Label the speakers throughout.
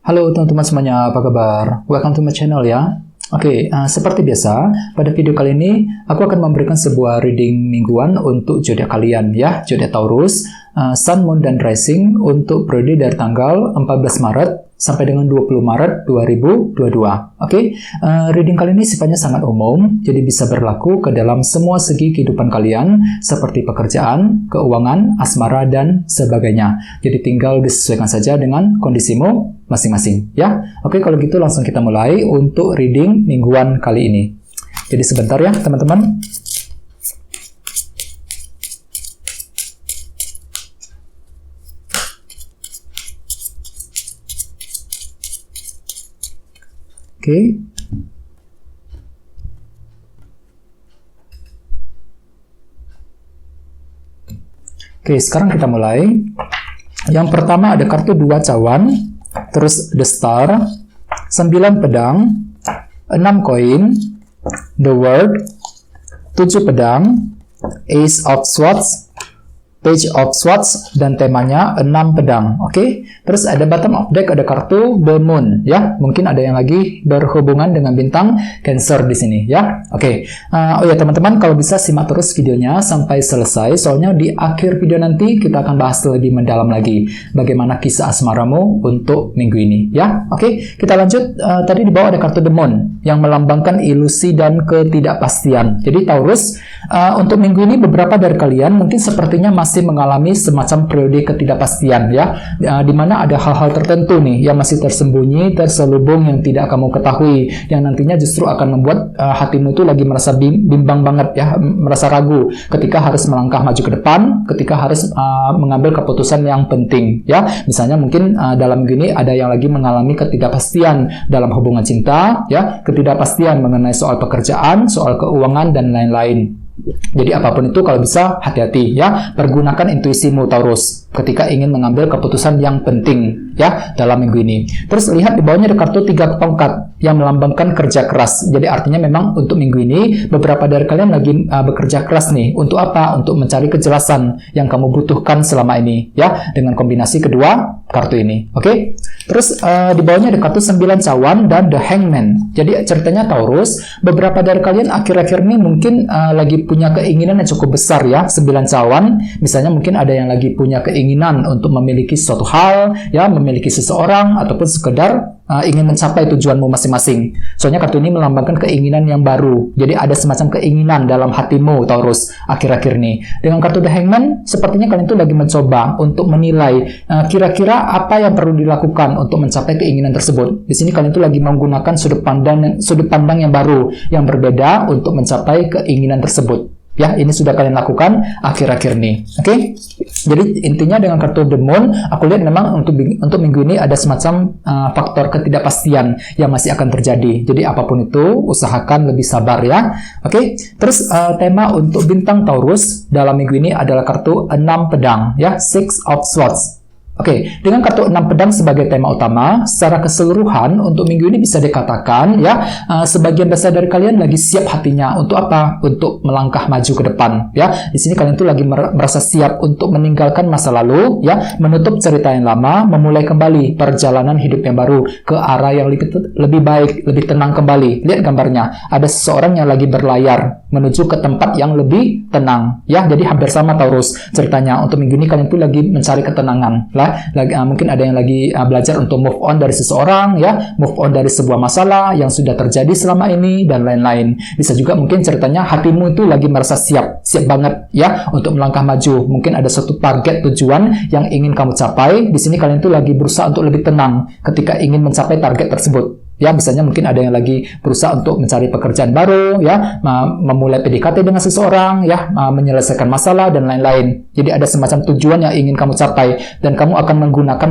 Speaker 1: Halo teman-teman semuanya, apa kabar? Welcome to my channel ya. Seperti biasa, pada video kali ini aku akan memberikan sebuah reading mingguan untuk zodiak kalian ya, zodiak Taurus, Sun, Moon, dan Rising untuk periode dari tanggal 14 Maret sampai dengan 20 Maret 2022. Reading kali ini sifatnya sangat umum, jadi bisa berlaku ke dalam semua segi kehidupan kalian, seperti pekerjaan, keuangan, asmara, dan sebagainya. Jadi tinggal disesuaikan saja dengan kondisimu masing-masing ya. Kalau gitu langsung kita mulai untuk reading mingguan kali ini. Jadi sebentar ya teman-teman. Sekarang kita mulai. Yang pertama ada kartu 2 cawan, terus The Star, 9 pedang, 6 koin, The World, 7 pedang, Ace of Swords, Page of Swords, dan temanya 6 pedang. Terus ada bottom of deck, ada kartu The Moon ya. Mungkin ada yang lagi berhubungan dengan bintang Cancer di sini ya. Teman-teman, kalau bisa simak terus videonya sampai selesai, soalnya di akhir video nanti kita akan bahas lebih mendalam lagi bagaimana kisah asmaramu untuk minggu ini ya. Kita lanjut. Tadi di bawah ada kartu The Moon yang melambangkan ilusi dan ketidakpastian. Jadi Taurus, untuk minggu ini beberapa dari kalian mungkin sepertinya masih mengalami semacam periode ketidakpastian ya, di mana ada hal-hal tertentu nih yang masih tersembunyi, terselubung, yang tidak kamu ketahui, yang nantinya justru akan membuat hatimu itu lagi merasa bimbang banget ya, merasa ragu ketika harus melangkah maju ke depan, ketika harus mengambil keputusan yang penting ya. Misalnya mungkin dalam gini ada yang lagi mengalami ketidakpastian dalam hubungan cinta ya, ketidakpastian mengenai soal pekerjaan, soal keuangan, dan lain-lain. Jadi apapun itu, kalau bisa hati-hati ya, pergunakan intuisimu Taurus ketika ingin mengambil keputusan yang penting ya dalam minggu ini. Terus lihat di bawahnya ada kartu 3 tongkat yang melambangkan kerja keras. Jadi artinya memang untuk minggu ini beberapa dari kalian lagi bekerja keras nih. Untuk apa? Untuk mencari kejelasan yang kamu butuhkan selama ini ya, dengan kombinasi kedua kartu ini. Terus di bawahnya ada kartu 9 cawan dan The Hangman. Jadi ceritanya Taurus, beberapa dari kalian akhir-akhir ini mungkin lagi punya keinginan yang cukup besar ya. 9 cawan, misalnya mungkin ada yang lagi punya keinginan untuk memiliki suatu hal ya, memiliki seseorang, ataupun sekedar ingin mencapai tujuanmu masing-masing. Soalnya kartu ini melambangkan keinginan yang baru. Jadi ada semacam keinginan dalam hatimu Taurus akhir-akhir ini. Dengan kartu The Hangman, sepertinya kalian tuh lagi mencoba untuk menilai kira-kira apa yang perlu dilakukan untuk mencapai keinginan tersebut. Di sini kalian tuh lagi menggunakan sudut pandang yang baru, yang berbeda untuk mencapai keinginan tersebut. Ya, ini sudah kalian lakukan akhir-akhir ini. Jadi intinya dengan kartu The Moon, aku lihat memang untuk minggu ini ada semacam faktor ketidakpastian yang masih akan terjadi. Jadi apapun itu, usahakan lebih sabar ya. Terus tema untuk bintang Taurus dalam minggu ini adalah kartu 6 pedang ya, Six of Swords. Dengan kartu 6 pedang sebagai tema utama, secara keseluruhan untuk minggu ini bisa dikatakan ya, sebagian besar dari kalian lagi siap hatinya untuk apa? Untuk melangkah maju ke depan ya. Di sini kalian tuh lagi merasa siap untuk meninggalkan masa lalu ya, menutup cerita yang lama, memulai kembali perjalanan hidup yang baru ke arah yang lebih baik, lebih tenang kembali. Lihat gambarnya, ada seseorang yang lagi berlayar menuju ke tempat yang lebih tenang ya. Jadi hampir sama Taurus ceritanya. Untuk minggu ini kalian tuh lagi mencari ketenangan lah. Mungkin ada yang lagi belajar untuk move on dari seseorang ya, move on dari sebuah masalah yang sudah terjadi selama ini, dan lain-lain. Bisa juga mungkin ceritanya hatimu itu lagi merasa siap banget ya untuk melangkah maju. Mungkin ada suatu target tujuan yang ingin kamu capai. Di sini kalian tuh lagi berusaha untuk lebih tenang ketika ingin mencapai target tersebut. Ya, misalnya mungkin ada yang lagi berusaha untuk mencari pekerjaan baru, ya, memulai PDKT dengan seseorang, ya, menyelesaikan masalah, dan lain-lain. Jadi ada semacam tujuan yang ingin kamu capai, dan kamu akan menggunakan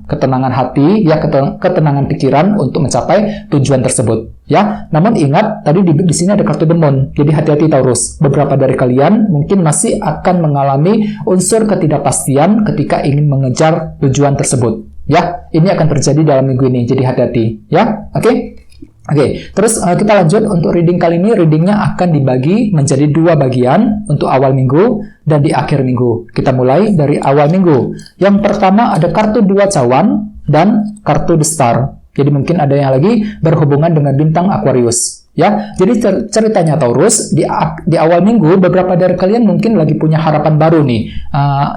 Speaker 1: ketenangan hati, ya, ketenangan pikiran untuk mencapai tujuan tersebut. Ya, namun ingat, tadi di sini ada kartu The Moon. Jadi hati-hati Taurus. Beberapa dari kalian mungkin masih akan mengalami unsur ketidakpastian ketika ingin mengejar tujuan tersebut. Ya, ini akan terjadi dalam minggu ini, jadi hati-hati ya. Oke, terus kita lanjut untuk reading kali ini. Readingnya akan dibagi menjadi 2 bagian untuk awal minggu dan di akhir minggu. Kita mulai dari awal minggu. Yang pertama ada kartu 2 cawan, dan kartu The Star. Jadi mungkin ada yang lagi berhubungan dengan bintang Aquarius. Ya, jadi ceritanya Taurus di awal minggu beberapa dari kalian mungkin lagi punya harapan baru nih,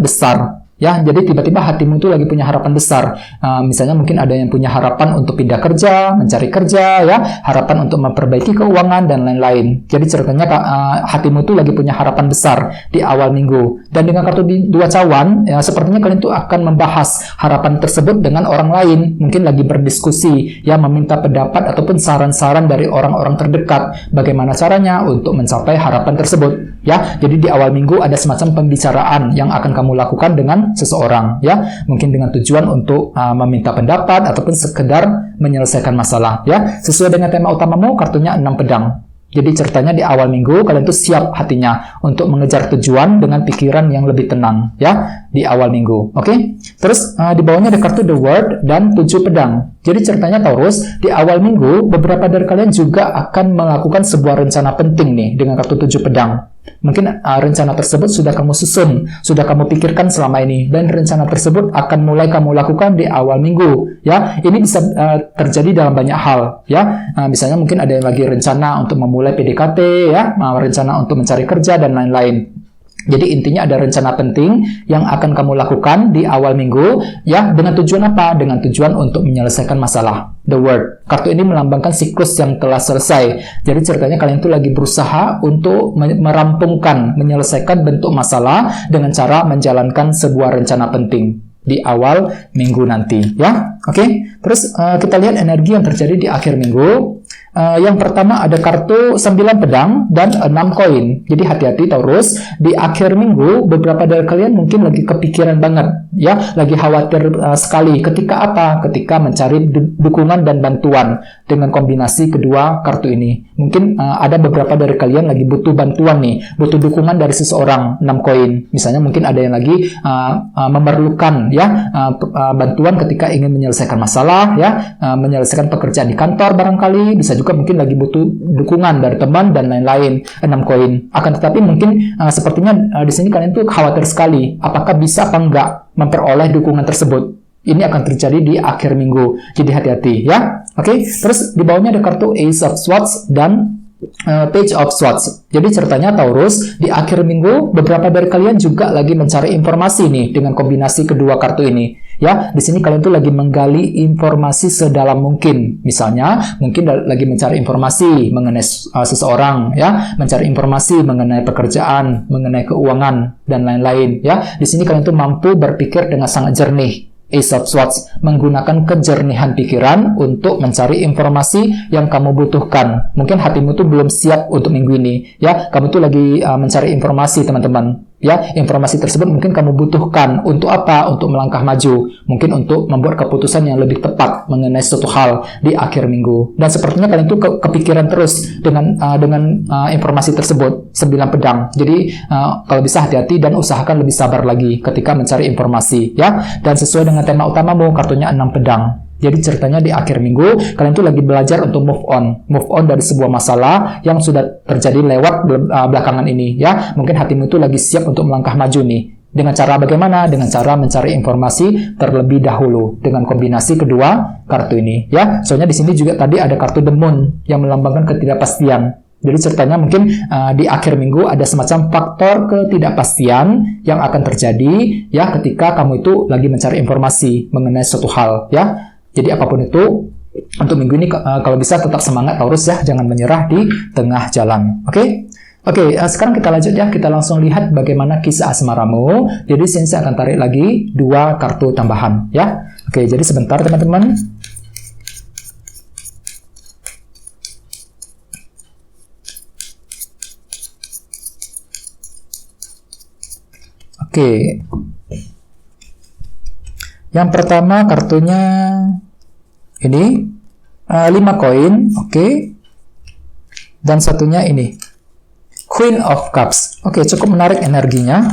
Speaker 1: The Star. Ya, jadi tiba-tiba hatimu tuh lagi punya harapan besar. Misalnya mungkin ada yang punya harapan untuk pindah kerja, mencari kerja, ya, harapan untuk memperbaiki keuangan dan lain-lain. Jadi ceritanya hatimu tuh lagi punya harapan besar di awal minggu. Dan dengan kartu dua cawan, ya, sepertinya kalian tuh akan membahas harapan tersebut dengan orang lain. Mungkin lagi berdiskusi, ya, meminta pendapat ataupun saran-saran dari orang-orang terdekat. Bagaimana caranya untuk mencapai harapan tersebut. Ya, jadi di awal minggu ada semacam pembicaraan yang akan kamu lakukan dengan seseorang, ya, mungkin dengan tujuan untuk meminta pendapat ataupun sekedar menyelesaikan masalah, ya, sesuai dengan tema utamamu. Kartunya 6 pedang. Jadi ceritanya di awal minggu kalian tuh siap hatinya untuk mengejar tujuan dengan pikiran yang lebih tenang, ya, di awal minggu. Oke? Terus di bawahnya ada kartu The World dan 7 pedang. Jadi ceritanya Taurus, di awal minggu beberapa dari kalian juga akan melakukan sebuah rencana penting nih dengan kartu 7 pedang. Mungkin rencana tersebut sudah kamu susun, sudah kamu pikirkan selama ini, dan rencana tersebut akan mulai kamu lakukan di awal minggu. Ya, ini bisa terjadi dalam banyak hal. Ya, misalnya mungkin ada yang lagi rencana untuk memulai PDKT, ya, rencana untuk mencari kerja dan lain-lain. Jadi intinya ada rencana penting yang akan kamu lakukan di awal minggu, ya, dengan tujuan apa? Dengan tujuan untuk menyelesaikan masalah. The World. Kartu ini melambangkan siklus yang telah selesai. Jadi ceritanya kalian itu lagi berusaha untuk merampungkan, menyelesaikan bentuk masalah dengan cara menjalankan sebuah rencana penting di awal minggu nanti, ya. Oke. Terus kita lihat energi yang terjadi di akhir minggu. Yang pertama ada kartu 9 pedang dan 6 koin. Jadi hati-hati Taurus, di akhir minggu beberapa dari kalian mungkin lagi kepikiran banget, ya, lagi khawatir sekali. Ketika apa? Ketika mencari dukungan dan bantuan dengan kombinasi kedua kartu ini. Mungkin ada beberapa dari kalian lagi butuh bantuan nih, butuh dukungan dari seseorang, 6 koin. Misalnya mungkin ada yang lagi memerlukan, ya, bantuan ketika ingin menyelesaikan masalah, ya, menyelesaikan pekerjaan di kantor barangkali, bisa juga mungkin lagi butuh dukungan dari teman dan lain-lain, 6 koin. Akan tetapi mungkin sepertinya di sini kalian tuh khawatir sekali, apakah bisa apa enggak memperoleh dukungan tersebut. Ini akan terjadi di akhir minggu. Jadi hati-hati, ya. Oke, terus di bawahnya ada kartu Ace of Swords dan Page of Swords. Jadi ceritanya Taurus, di akhir minggu beberapa dari kalian juga lagi mencari informasi nih dengan kombinasi kedua kartu ini. Ya, di sini kalian tuh lagi menggali informasi sedalam mungkin. Misalnya, mungkin lagi mencari informasi mengenai seseorang, ya, mencari informasi mengenai pekerjaan, mengenai keuangan dan lain-lain, ya. Di sini kalian tuh mampu berpikir dengan sangat jernih. Ace of Swords menggunakan kejernihan pikiran untuk mencari informasi yang kamu butuhkan. Mungkin hatimu tuh belum siap untuk minggu ini, ya. Kamu tuh lagi mencari informasi, teman-teman. Ya, informasi tersebut mungkin kamu butuhkan untuk apa? Untuk melangkah maju, mungkin untuk membuat keputusan yang lebih tepat mengenai suatu hal di akhir minggu. Dan sepertinya kalian tuh kepikiran terus dengan informasi tersebut, 9 pedang. Jadi kalau bisa hati-hati dan usahakan lebih sabar lagi ketika mencari informasi, ya. Dan sesuai dengan tema utamamu, kartunya 6 pedang. Jadi ceritanya di akhir minggu, kalian tuh lagi belajar untuk move on dari sebuah masalah yang sudah terjadi lewat belakangan ini, ya. Mungkin hatimu tuh lagi siap untuk melangkah maju nih. Dengan cara bagaimana? Dengan cara mencari informasi terlebih dahulu dengan kombinasi kedua kartu ini, ya. Soalnya di sini juga tadi ada kartu The Moon yang melambangkan ketidakpastian. Jadi ceritanya mungkin di akhir minggu ada semacam faktor ketidakpastian yang akan terjadi, ya, ketika kamu itu lagi mencari informasi mengenai suatu hal, ya. Jadi apapun itu, untuk minggu ini kalau bisa tetap semangat Taurus, ya, jangan menyerah di tengah jalan. Oke? Oke, sekarang kita lanjut, ya, kita langsung lihat bagaimana kisah asmaramu. Jadi sini saya akan tarik lagi 2 kartu tambahan, ya. Oke, jadi sebentar teman-teman. Oke. Yang pertama kartunya ini 5 koin, oke. Dan satunya ini Queen of Cups. Oke, cukup menarik energinya.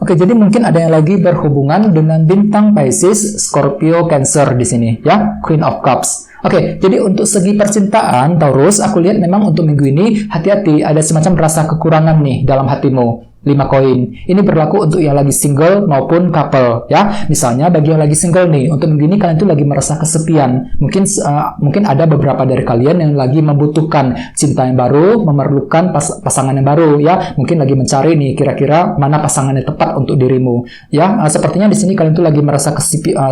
Speaker 1: Oke, jadi mungkin ada yang lagi berhubungan dengan bintang Pisces, Scorpio, Cancer di sini, ya. Queen of Cups. Oke, jadi untuk segi percintaan Taurus, aku lihat memang untuk minggu ini hati-hati, ada semacam rasa kekurangan nih dalam hatimu. 5 koin. Ini berlaku untuk yang lagi single maupun couple ya. Misalnya bagi yang lagi single nih, untuk minggu ini kalian tuh lagi merasa kesepian. Mungkin ada beberapa dari kalian yang lagi membutuhkan cinta yang baru, memerlukan pasangan yang baru ya. Mungkin lagi mencari nih kira-kira mana pasangan yang tepat untuk dirimu ya. Sepertinya di sini kalian tuh lagi merasa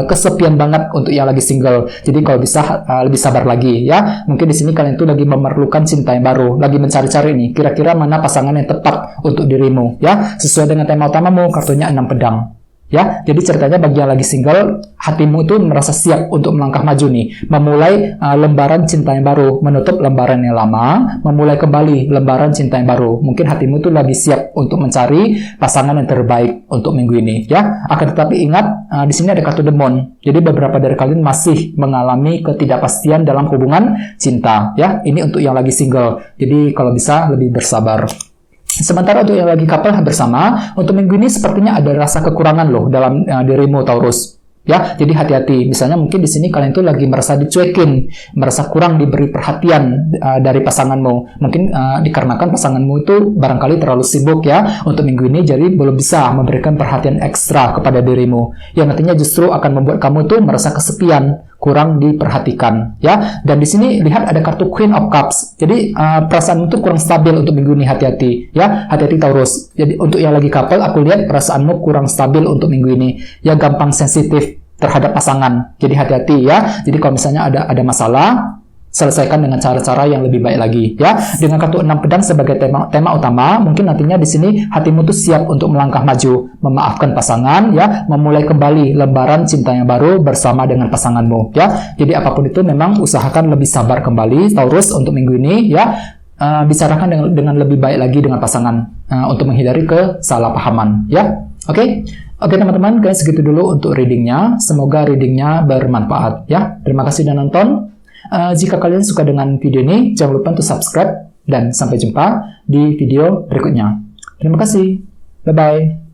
Speaker 1: kesepian banget untuk yang lagi single. Jadi kalau bisa lebih sabar lagi ya. Mungkin di sini kalian tuh lagi memerlukan cinta yang baru, lagi mencari-cari nih kira-kira mana pasangan yang tepat untuk dirimu ya, sesuai dengan tema utamamu, kartunya 6 pedang ya. Jadi ceritanya bagi yang lagi single, hatimu itu merasa siap untuk melangkah maju nih, memulai lembaran cinta yang baru, menutup lembaran yang lama, memulai kembali lembaran cinta yang baru. Mungkin hatimu itu lagi siap untuk mencari pasangan yang terbaik untuk minggu ini ya. Akan tetapi ingat, di sini ada kartu demon. Jadi beberapa dari kalian masih mengalami ketidakpastian dalam hubungan cinta ya. Ini untuk yang lagi single. Jadi kalau bisa lebih bersabar. Sementara untuk yang lagi couple bersama, untuk minggu ini sepertinya ada rasa kekurangan loh dalam dirimu Taurus. Ya, jadi hati-hati. Misalnya mungkin di sini kalian tuh lagi merasa dicuekin, merasa kurang diberi perhatian dari pasanganmu. Mungkin dikarenakan pasanganmu itu barangkali terlalu sibuk ya untuk minggu ini, jadi belum bisa memberikan perhatian ekstra kepada dirimu. Yang nantinya justru akan membuat kamu tuh merasa kesepian, kurang diperhatikan ya. Dan di sini lihat ada kartu Queen of Cups. Jadi perasaanmu tuh kurang stabil untuk minggu ini, hati-hati ya. Hati-hati Taurus. Jadi untuk yang lagi couple, aku lihat perasaanmu kurang stabil untuk minggu ini. Ya, gampang sensitif terhadap pasangan. Jadi hati-hati ya. Jadi kalau misalnya ada masalah, selesaikan dengan cara-cara yang lebih baik lagi ya. Dengan kartu 6 pedang sebagai tema utama, mungkin nantinya di sini hatimu tuh siap untuk melangkah maju, memaafkan pasangan ya, memulai kembali lembaran cinta yang baru bersama dengan pasanganmu ya. Jadi apapun itu memang usahakan lebih sabar kembali Taurus untuk minggu ini ya. Bicarakan dengan lebih baik lagi dengan pasangan untuk menghindari kesalahpahaman ya. Oke teman-teman, guys, segitu dulu untuk readingnya. Semoga readingnya bermanfaat ya. Terima kasih sudah nonton. Jika kalian suka dengan video ini, jangan lupa untuk subscribe dan sampai jumpa di video berikutnya. Terima kasih. Bye-bye.